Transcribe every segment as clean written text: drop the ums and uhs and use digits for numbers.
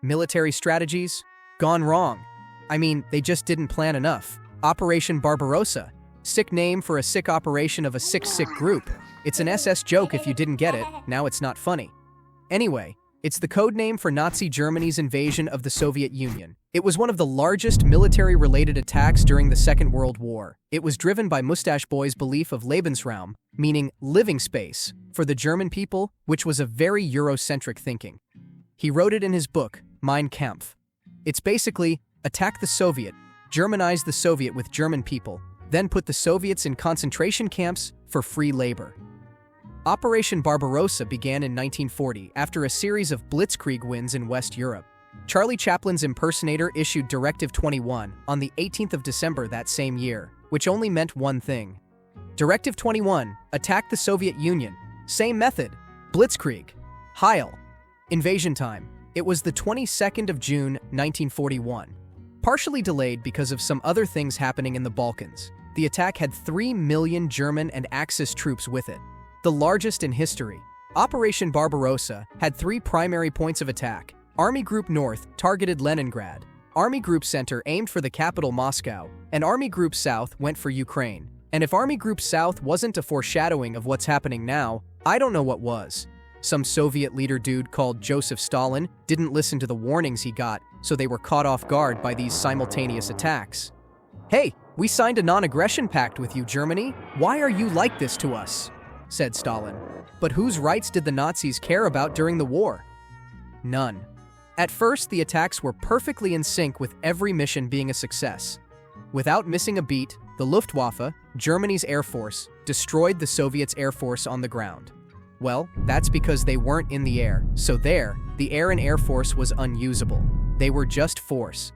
Military strategies? Gone wrong. I mean, they just didn't plan enough. Operation Barbarossa. Sick name for a sick operation of a sick group. It's an SS joke if you didn't get it, now it's not funny. Anyway, it's the code name for Nazi Germany's invasion of the Soviet Union. It was one of the largest military-related attacks during the Second World War. It was driven by Mustache Boy's belief of Lebensraum, meaning living space, for the German people, which was a very Eurocentric thinking. He wrote it in his book, Mein Kampf. It's basically, attack the Soviet, Germanize the Soviet with German people, then put the Soviets in concentration camps for free labor. Operation Barbarossa began in 1940 after a series of blitzkrieg wins in West Europe. Charlie Chaplin's impersonator issued Directive 21 on the 18th of December that same year, which only meant one thing. Directive 21, attack the Soviet Union. Same method, blitzkrieg. Heil. Invasion time. It was the 22nd of June, 1941. Partially delayed because of some other things happening in the Balkans. The attack had 3 million German and Axis troops with it, the largest in history. Operation Barbarossa had 3 primary points of attack. Army Group North targeted Leningrad, Army Group Center aimed for the capital Moscow, and Army Group South went for Ukraine. And if Army Group South wasn't a foreshadowing of what's happening now, I don't know what was. Some Soviet leader dude called Joseph Stalin didn't listen to the warnings he got, so they were caught off guard by these simultaneous attacks. "Hey, we signed a non-aggression pact with you, Germany. Why are you like this to us?" said Stalin. But whose rights did the Nazis care about during the war? None. At first, the attacks were perfectly in sync with every mission being a success. Without missing a beat, the Luftwaffe, Germany's air force, destroyed the Soviets' air force on the ground. Well, that's because they weren't in the air, so there, the air and air force was unusable. They were just force.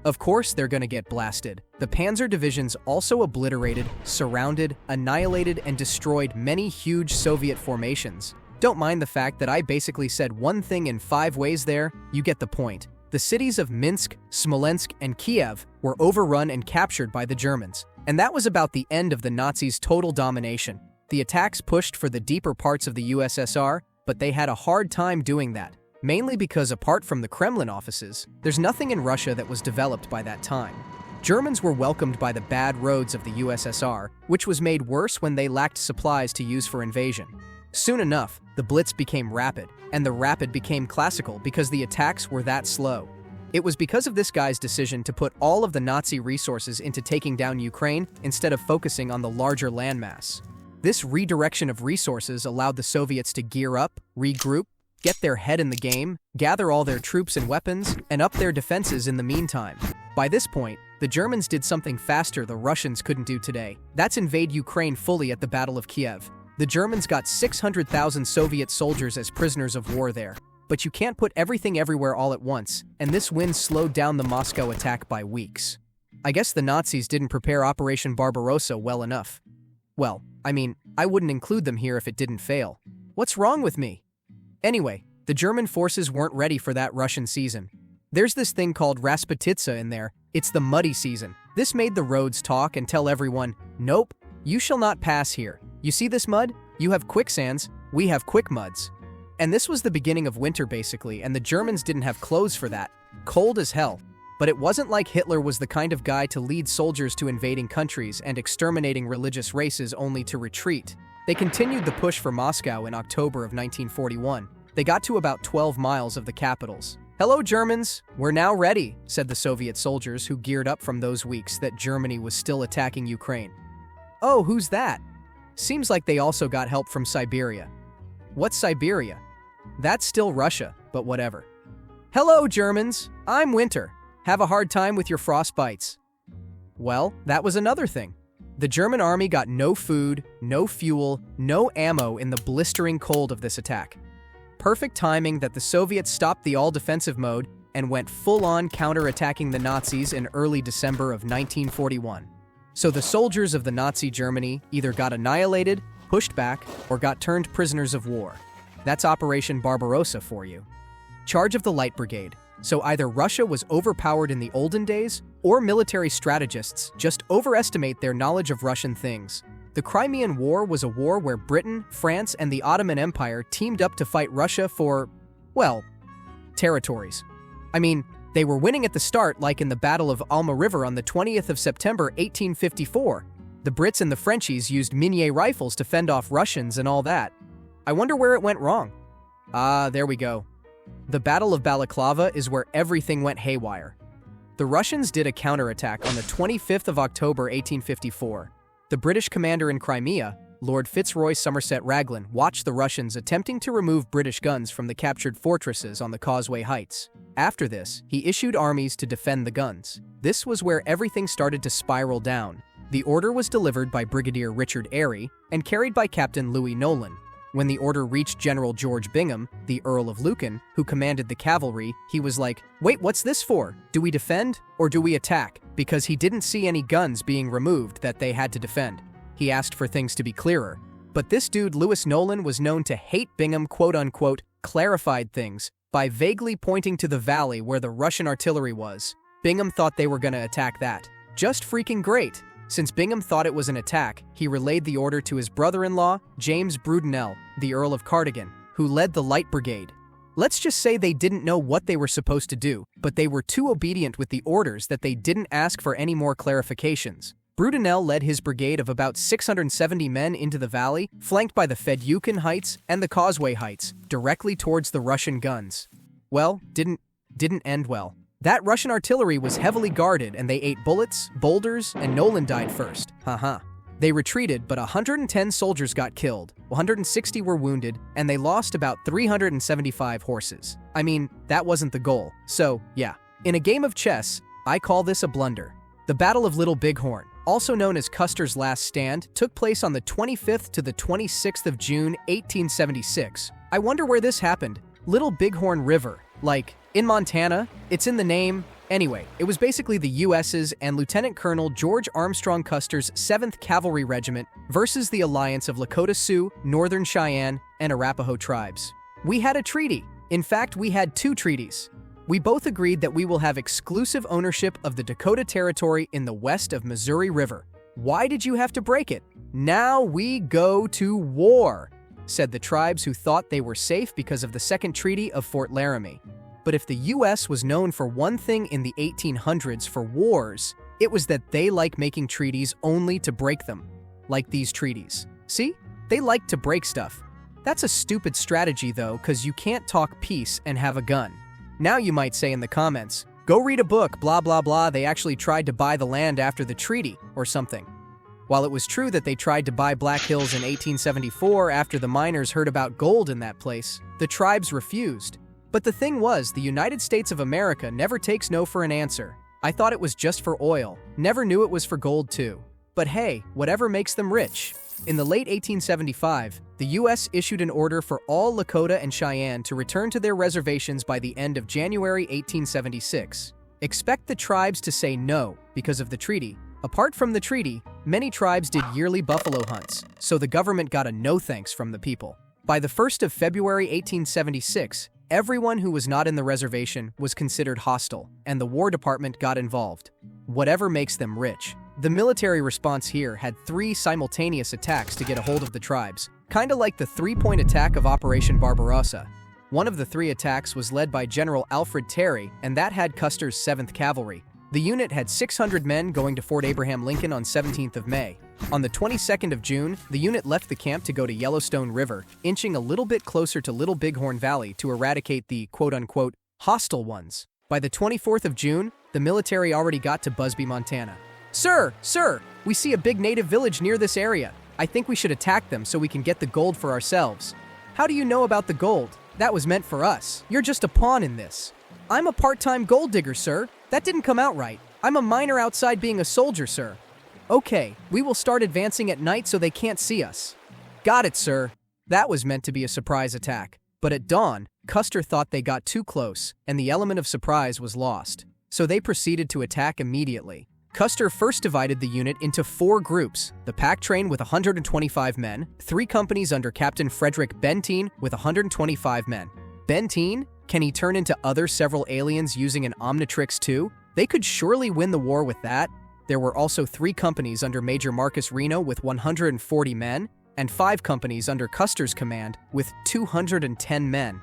Of course they're gonna get blasted. The panzer divisions also obliterated, surrounded, annihilated, and destroyed many huge Soviet formations. Don't mind the fact that I basically said one thing in 5 ways there, you get the point. The cities of Minsk, Smolensk, and Kiev were overrun and captured by the Germans. And that was about the end of the Nazis' total domination. The attacks pushed for the deeper parts of the USSR, but they had a hard time doing that. Mainly because apart from the Kremlin offices, there's nothing in Russia that was developed by that time. Germans were welcomed by the bad roads of the USSR, which was made worse when they lacked supplies to use for invasion. Soon enough, the Blitz became rapid, and the rapid became classical because the attacks were that slow. It was because of this guy's decision to put all of the Nazi resources into taking down Ukraine instead of focusing on the larger landmass. This redirection of resources allowed the Soviets to gear up, regroup, get their head in the game, gather all their troops and weapons, and up their defenses in the meantime. By this point, the Germans did something faster the Russians couldn't do today. That's invade Ukraine fully at the Battle of Kiev. The Germans got 600,000 Soviet soldiers as prisoners of war there. But you can't put everything everywhere all at once, and this win slowed down the Moscow attack by weeks. I guess the Nazis didn't prepare Operation Barbarossa well enough. Well, I mean, I wouldn't include them here if it didn't fail. What's wrong with me? Anyway, the German forces weren't ready for that Russian season. There's this thing called Rasputitsa in there. It's the muddy season. This made the roads talk and tell everyone, "Nope, you shall not pass here. You see this mud? You have quicksands, we have quick muds." And this was the beginning of winter basically, and the Germans didn't have clothes for that. Cold as hell. But it wasn't like Hitler was the kind of guy to lead soldiers to invading countries and exterminating religious races only to retreat. They continued the push for Moscow in October of 1941. They got to about 12 miles of the capitals. "Hello, Germans! We're now ready," said the Soviet soldiers who geared up from those weeks that Germany was still attacking Ukraine. "Oh, who's that?" Seems like they also got help from Siberia. What's Siberia? That's still Russia, but whatever. "Hello, Germans! I'm Winter. Have a hard time with your frostbites." Well, that was another thing. The German army got no food, no fuel, no ammo in the blistering cold of this attack. Perfect timing that the Soviets stopped the all-defensive mode and went full-on counter-attacking the Nazis in early December of 1941. So the soldiers of the Nazi Germany either got annihilated, pushed back, or got turned prisoners of war. That's Operation Barbarossa for you. Charge of the Light Brigade. So either Russia was overpowered in the olden days, or military strategists just overestimate their knowledge of Russian things. The Crimean War was a war where Britain, France, and the Ottoman Empire teamed up to fight Russia for, well, territories. I mean, they were winning at the start, like in the Battle of Alma River on the 20th of September 1854. The Brits and the Frenchies used Minié rifles to fend off Russians and all that. I wonder where it went wrong. Ah, there we go. The Battle of Balaclava is where everything went haywire. The Russians did a counterattack on the 25th of October 1854. The British commander in Crimea, Lord Fitzroy Somerset Raglan, watched the Russians attempting to remove British guns from the captured fortresses on the Causeway Heights. After this, he issued armies to defend the guns. This was where everything started to spiral down. The order was delivered by Brigadier Richard Airy and carried by Captain Louis Nolan. When the order reached General George Bingham, the Earl of Lucan, who commanded the cavalry, he was like, "Wait, what's this for? Do we defend or do we attack?" Because he didn't see any guns being removed that they had to defend. He asked for things to be clearer. But this dude, Louis Nolan, was known to hate Bingham, quote-unquote, clarified things by vaguely pointing to the valley where the Russian artillery was. Bingham thought they were gonna attack that. Just freaking great. Since Bingham thought it was an attack, he relayed the order to his brother-in-law, James Brudenell, the Earl of Cardigan, who led the Light Brigade. Let's just say they didn't know what they were supposed to do, but they were too obedient with the orders that they didn't ask for any more clarifications. Brudenell led his brigade of about 670 men into the valley, flanked by the Fedyukin Heights and the Causeway Heights, directly towards the Russian guns. Well, didn't end well. That Russian artillery was heavily guarded and they ate bullets, boulders, and Nolan died first. Haha. They retreated, but 110 soldiers got killed, 160 were wounded, and they lost about 375 horses. I mean, that wasn't the goal. So, yeah. In a game of chess, I call this a blunder. The Battle of Little Bighorn, also known as Custer's Last Stand, took place on the 25th to the 26th of June, 1876. I wonder where this happened. Little Bighorn River. Like, in Montana? It's in the name. Anyway, it was basically the U.S.'s and Lieutenant Colonel George Armstrong Custer's 7th Cavalry Regiment versus the alliance of Lakota Sioux, Northern Cheyenne, and Arapaho tribes. We had a treaty. In fact, we had 2 treaties. We both agreed that we will have exclusive ownership of the Dakota Territory in the west of Missouri River. Why did you have to break it? Now we go to war, said the tribes who thought they were safe because of the Second Treaty of Fort Laramie. But if the U.S. was known for one thing in the 1800s for wars, it was that they like making treaties only to break them. Like these treaties. See? They like to break stuff. That's a stupid strategy though, because you can't talk peace and have a gun. Now you might say in the comments, go read a book, blah blah blah, they actually tried to buy the land after the treaty, or something. While it was true that they tried to buy Black Hills in 1874 after the miners heard about gold in that place, the tribes refused. But the thing was, the United States of America never takes no for an answer. I thought it was just for oil, never knew it was for gold too. But hey, whatever makes them rich. In the late 1875, the U.S. issued an order for all Lakota and Cheyenne to return to their reservations by the end of January 1876. Expect the tribes to say no because of the treaty. Apart from the treaty, many tribes did yearly buffalo hunts, so the government got a no thanks from the people. By the 1st of February 1876, everyone who was not in the reservation was considered hostile, and the War Department got involved. Whatever makes them rich. The military response here had 3 simultaneous attacks to get a hold of the tribes, kinda like the 3-point attack of Operation Barbarossa. One of the 3 attacks was led by General Alfred Terry, and that had Custer's 7th Cavalry. The unit had 600 men going to Fort Abraham Lincoln on 17th of May. On the 22nd of June, the unit left the camp to go to Yellowstone River, inching a little bit closer to Little Bighorn Valley to eradicate the quote-unquote hostile ones. By the 24th of June, the military already got to Busby, Montana. Sir, we see a big native village near this area. I think we should attack them so we can get the gold for ourselves. How do you know about the gold? That was meant for us. You're just a pawn in this. I'm a part-time gold digger, sir. That didn't come out right. I'm a miner outside being a soldier, sir. Okay, we will start advancing at night so they can't see us. Got it, sir. That was meant to be a surprise attack. But at dawn, Custer thought they got too close, and the element of surprise was lost. So they proceeded to attack immediately. Custer first divided the unit into 4 groups: the pack train with 125 men, 3 companies under Captain Frederick Benteen with 125 men. Benteen? Can he turn into other several aliens using an Omnitrix too? They could surely win the war with that. There were also 3 companies under Major Marcus Reno with 140 men, and 5 companies under Custer's command with 210 men.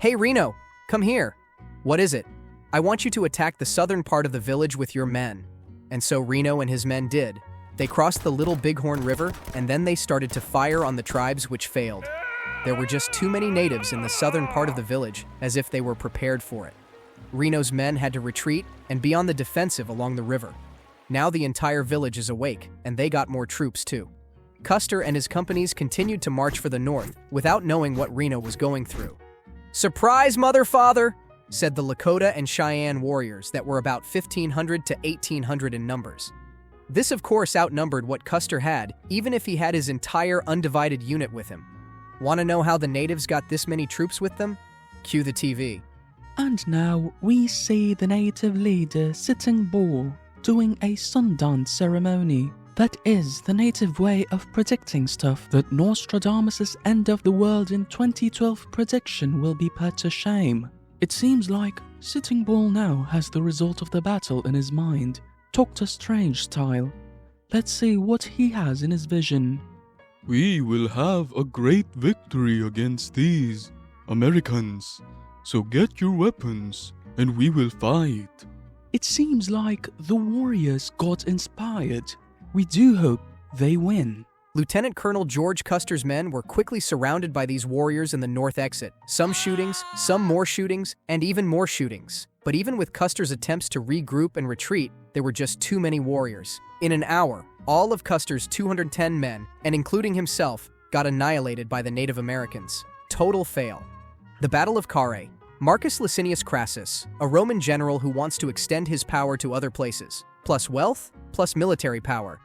Hey Reno, come here. What is it? I want you to attack the southern part of the village with your men. And so Reno and his men did. They crossed the Little Bighorn River, and then they started to fire on the tribes, which failed. There were just too many natives in the southern part of the village, as if they were prepared for it. Reno's men had to retreat and be on the defensive along the river. Now the entire village is awake, and they got more troops too. Custer and his companies continued to march for the north without knowing what Reno was going through. "Surprise, mother father!" said the Lakota and Cheyenne warriors that were about 1,500 to 1,800 in numbers. This of course outnumbered what Custer had, even if he had his entire undivided unit with him. Want to know how the natives got this many troops with them? Cue the TV. And now we see the native leader Sitting Bull doing a sundance ceremony. That is the native way of predicting stuff that Nostradamus' end of the world in 2012 prediction will be put to shame. It seems like Sitting Bull now has the result of the battle in his mind, Doctor Strange style. Let's see what he has in his vision. We will have a great victory against these Americans. So get your weapons, and we will fight. It seems like the warriors got inspired. We do hope they win. Lieutenant Colonel George Custer's men were quickly surrounded by these warriors in the north exit. Some shootings, some more shootings, and even more shootings. But even with Custer's attempts to regroup and retreat, there were just too many warriors. In an hour, all of Custer's 210 men, and including himself, got annihilated by the Native Americans. Total fail. The Battle of Carrhae. Marcus Licinius Crassus, a Roman general who wants to extend his power to other places, plus wealth, plus military power.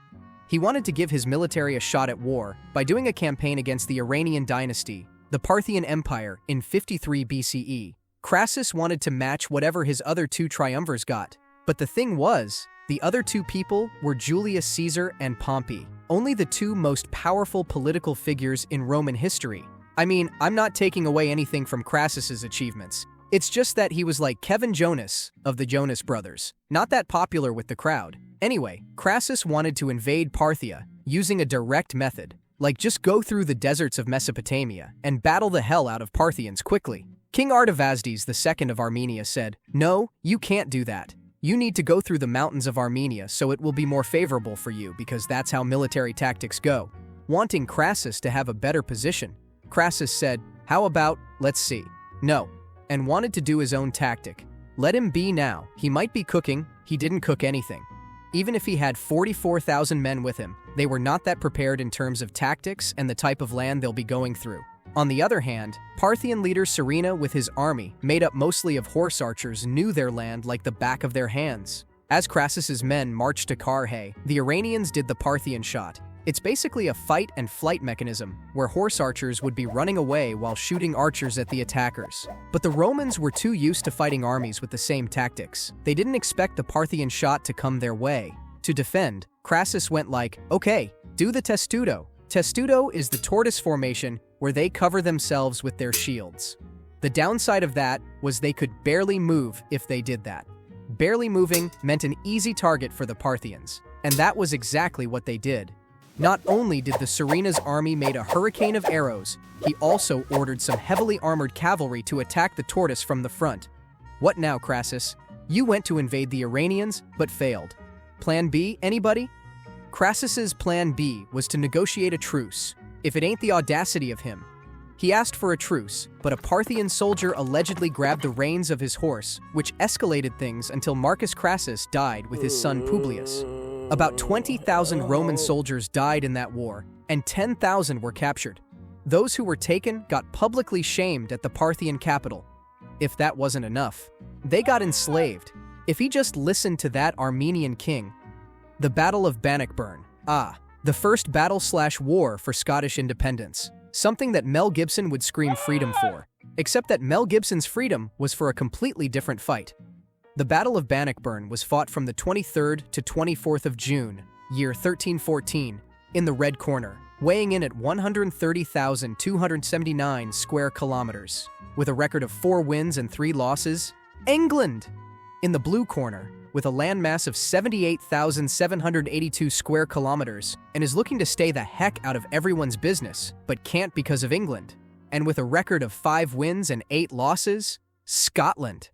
He wanted to give his military a shot at war by doing a campaign against the Iranian dynasty, the Parthian Empire, in 53 BCE. Crassus wanted to match whatever his other two triumvirs got. But the thing was, the other two people were Julius Caesar and Pompey, only the two most powerful political figures in Roman history. I mean, I'm not taking away anything from Crassus's achievements. It's just that he was like Kevin Jonas of the Jonas Brothers, not that popular with the crowd. Anyway, Crassus wanted to invade Parthia using a direct method, like just go through the deserts of Mesopotamia and battle the hell out of Parthians quickly. King Artavasdes II of Armenia said, "No, you can't do that. You need to go through the mountains of Armenia so it will be more favorable for you because that's how military tactics go." Wanting Crassus to have a better position, Crassus said, "How about, let's see." No, and wanted to do his own tactic. Let him be now. He might be cooking, he didn't cook anything. Even if he had 44,000 men with him, they were not that prepared in terms of tactics and the type of land they'll be going through. On the other hand, Parthian leader Serena with his army, made up mostly of horse archers, knew their land like the back of their hands. As Crassus's men marched to Carrhae, the Iranians did the Parthian shot. It's basically a fight and flight mechanism, where horse archers would be running away while shooting archers at the attackers. But the Romans were too used to fighting armies with the same tactics. They didn't expect the Parthian shot to come their way. To defend, Crassus went like, "Okay, do the testudo." Testudo is the tortoise formation where they cover themselves with their shields. The downside of that was they could barely move if they did that. Barely moving meant an easy target for the Parthians, and that was exactly what they did. Not only did the Serena's army made a hurricane of arrows, he also ordered some heavily armored cavalry to attack the tortoise from the front. What now, Crassus? You went to invade the Iranians, but failed. Plan B, anybody? Crassus's plan B was to negotiate a truce, if it ain't the audacity of him. He asked for a truce, but a Parthian soldier allegedly grabbed the reins of his horse, which escalated things until Marcus Crassus died with his son Publius. About 20,000 Roman soldiers died in that war, and 10,000 were captured. Those who were taken got publicly shamed at the Parthian capital. If that wasn't enough, they got enslaved. If he just listened to that Armenian king. The Battle of Bannockburn. The first battle/war for Scottish independence. Something that Mel Gibson would scream freedom for. Except that Mel Gibson's freedom was for a completely different fight. The Battle of Bannockburn was fought from the 23rd to 24th of June, year 1314, in the Red Corner, weighing in at 130,279 square kilometers, with a record of 4 wins and 3 losses. England! In the Blue Corner, with a landmass of 78,782 square kilometers, and is looking to stay the heck out of everyone's business, but can't because of England. And with a record of 5 wins and 8 losses, Scotland.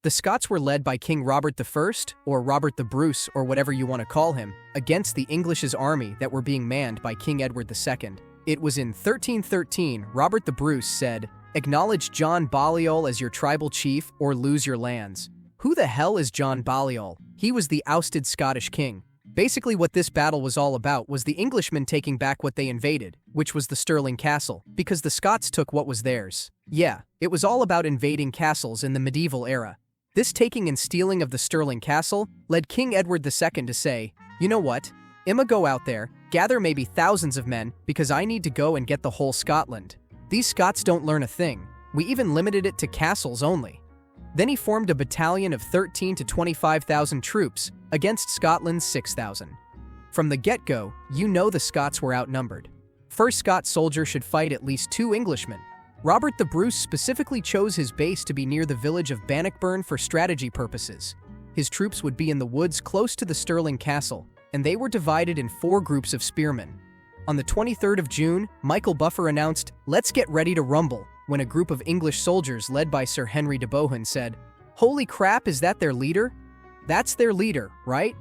The Scots were led by King Robert I, or Robert the Bruce, or whatever you want to call him, against the English's army that were being manned by King Edward II. It was in 1313 Robert the Bruce said, "Acknowledge John Balliol as your tribal chief or lose your lands." Who the hell is John Balliol? He was the ousted Scottish king. Basically what this battle was all about was the Englishmen taking back what they invaded, which was the Stirling Castle, because the Scots took what was theirs. Yeah, it was all about invading castles in the medieval era. This taking and stealing of the Stirling Castle led King Edward II to say, "You know what? I'ma go out there, gather maybe thousands of men, because I need to go and get the whole Scotland. These Scots don't learn a thing. We even limited it to castles only." Then he formed a battalion of 13 to 25,000 troops against Scotland's 6,000. From the get-go, you know the Scots were outnumbered. First Scots soldier should fight at least 2 Englishmen. Robert the Bruce specifically chose his base to be near the village of Bannockburn for strategy purposes. His troops would be in the woods close to the Stirling Castle, and they were divided in 4 groups of spearmen. On the 23rd of June, Michael Buffer announced, "Let's get ready to rumble," when a group of English soldiers led by Sir Henry de Bohun said, "Holy crap, is that their leader?" That's their leader, right?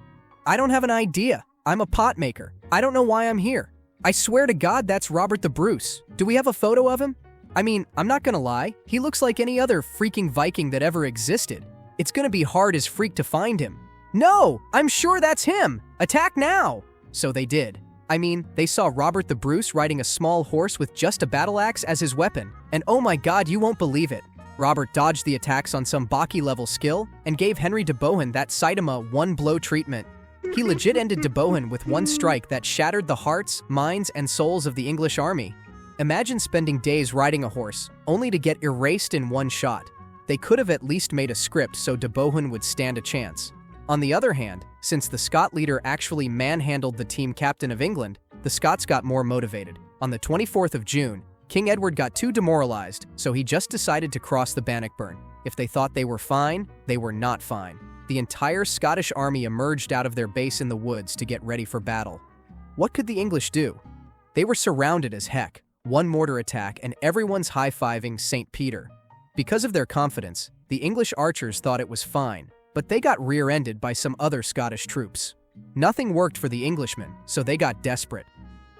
I don't have an idea. I'm a pot maker. I don't know why I'm here. I swear to God that's Robert the Bruce. Do we have a photo of him? I mean, I'm not gonna lie, he looks like any other freaking Viking that ever existed. It's gonna be hard as freak to find him. No, I'm sure that's him! Attack now! So they did. I mean, they saw Robert the Bruce riding a small horse with just a battle axe as his weapon, and oh my god, you won't believe it. Robert dodged the attacks on some Baki-level skill and gave Henry de Bohun that Saitama one-blow treatment. He legit ended de Bohun with one strike that shattered the hearts, minds, and souls of the English army. Imagine spending days riding a horse, only to get erased in one shot. They could have at least made a script so de Bohun would stand a chance. On the other hand, since the Scot leader actually manhandled the team captain of England, the Scots got more motivated. On the 24th of June, King Edward got too demoralized, so he just decided to cross the Bannockburn. If they thought they were fine, they were not fine. The entire Scottish army emerged out of their base in the woods to get ready for battle. What could the English do? They were surrounded as heck. One mortar attack and everyone's high-fiving St. Peter. Because of their confidence, the English archers thought it was fine, but they got rear-ended by some other Scottish troops. Nothing worked for the Englishmen, so they got desperate.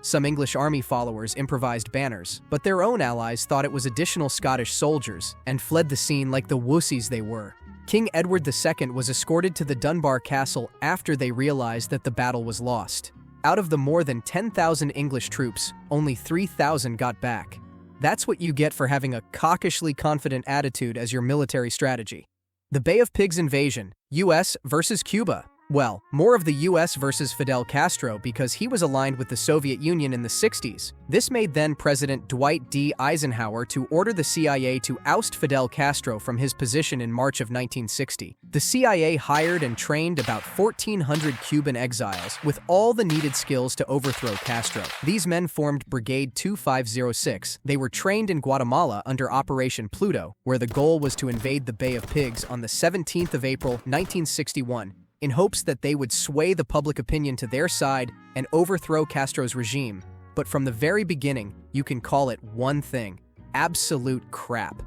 Some English army followers improvised banners, but their own allies thought it was additional Scottish soldiers and fled the scene like the wussies they were. King Edward II was escorted to the Dunbar Castle after they realized that the battle was lost. Out of the more than 10,000 English troops, only 3,000 got back. That's what you get for having a cockishly confident attitude as your military strategy. The Bay of Pigs invasion, US versus Cuba. Well, more of the US versus Fidel Castro because he was aligned with the Soviet Union in the 60s. This made then-President Dwight D. Eisenhower to order the CIA to oust Fidel Castro from his position in March of 1960. The CIA hired and trained about 1,400 Cuban exiles with all the needed skills to overthrow Castro. These men formed Brigade 2506. They were trained in Guatemala under Operation Pluto, where the goal was to invade the Bay of Pigs on the 17th of April, 1961. In hopes that they would sway the public opinion to their side and overthrow Castro's regime. But from the very beginning, you can call it one thing: absolute crap.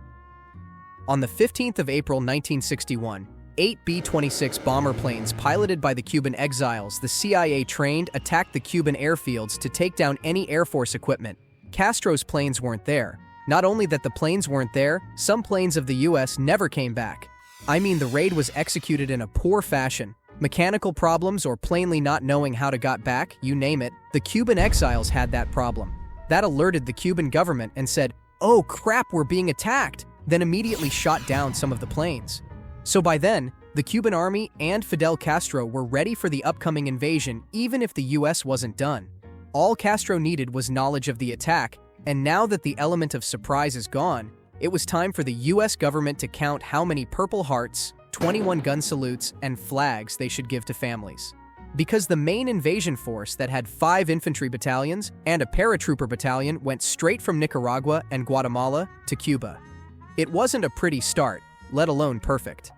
On the 15th of April 1961, 8 B-26 bomber planes piloted by the Cuban exiles the CIA trained attacked the Cuban airfields to take down any Air Force equipment. Castro's planes weren't there. Not only that the planes weren't there, some planes of the US never came back. I mean, the raid was executed in a poor fashion. Mechanical problems or plainly not knowing how to get back, you name it, the Cuban exiles had that problem. That alerted the Cuban government and said, "Oh crap, we're being attacked," then immediately shot down some of the planes. So by then, the Cuban army and Fidel Castro were ready for the upcoming invasion even if the US wasn't done. All Castro needed was knowledge of the attack, and now that the element of surprise is gone, it was time for the US government to count how many Purple Hearts, 21 gun salutes, and flags they should give to families. Because the main invasion force that had 5 infantry battalions and a paratrooper battalion went straight from Nicaragua and Guatemala to Cuba. It wasn't a pretty start, let alone perfect.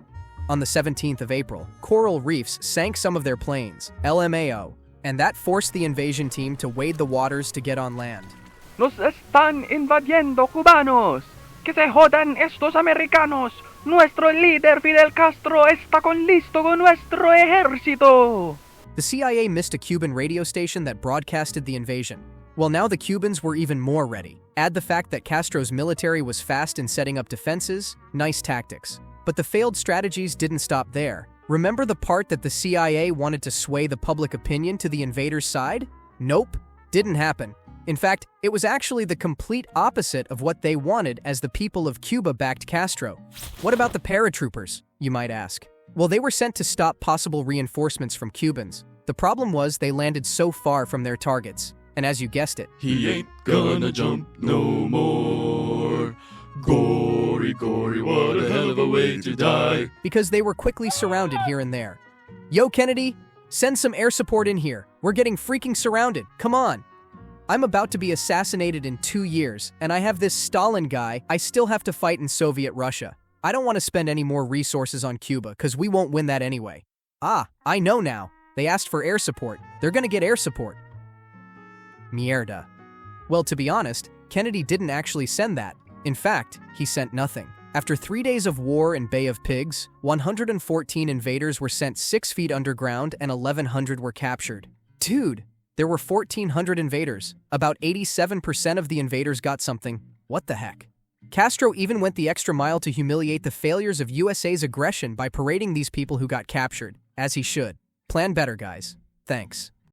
On the 17th of April, coral reefs sank some of their planes, LMAO, and that forced the invasion team to wade the waters to get on land. Nos están invadiendo cubanos. Que se jodan estos americanos. Nuestro líder Fidel Castro está listo con nuestro ejército. The CIA missed a Cuban radio station that broadcasted the invasion. Well, now the Cubans were even more ready. Add the fact that Castro's military was fast in setting up defenses, nice tactics. But the failed strategies didn't stop there. Remember the part that the CIA wanted to sway the public opinion to the invaders' side? Nope, didn't happen. In fact, it was actually the complete opposite of what they wanted as the people of Cuba backed Castro. What about the paratroopers, you might ask? Well, they were sent to stop possible reinforcements from Cubans. The problem was they landed so far from their targets. And as you guessed it, He ain't gonna jump no more. Gory, gory, what a hell of a way to die. because they were quickly surrounded here and there. Yo, Kennedy, send some air support in here. We're getting freaking surrounded. Come on. I'm about to be assassinated in 2 years, and I have this Stalin guy I still have to fight in Soviet Russia. I don't want to spend any more resources on Cuba, because we won't win that anyway. Ah, I know now. They asked for air support. They're gonna get air support. Mierda. Well, to be honest, Kennedy didn't actually send that. In fact, he sent nothing. After 3 days of war in Bay of Pigs, 114 invaders were sent 6 feet underground and 1,100 were captured. Dude, there were 1,400 invaders. About 87% of the invaders got something. What the heck? Castro even went the extra mile to humiliate the failures of USA's aggression by parading these people who got captured, as he should. Plan better, guys. Thanks.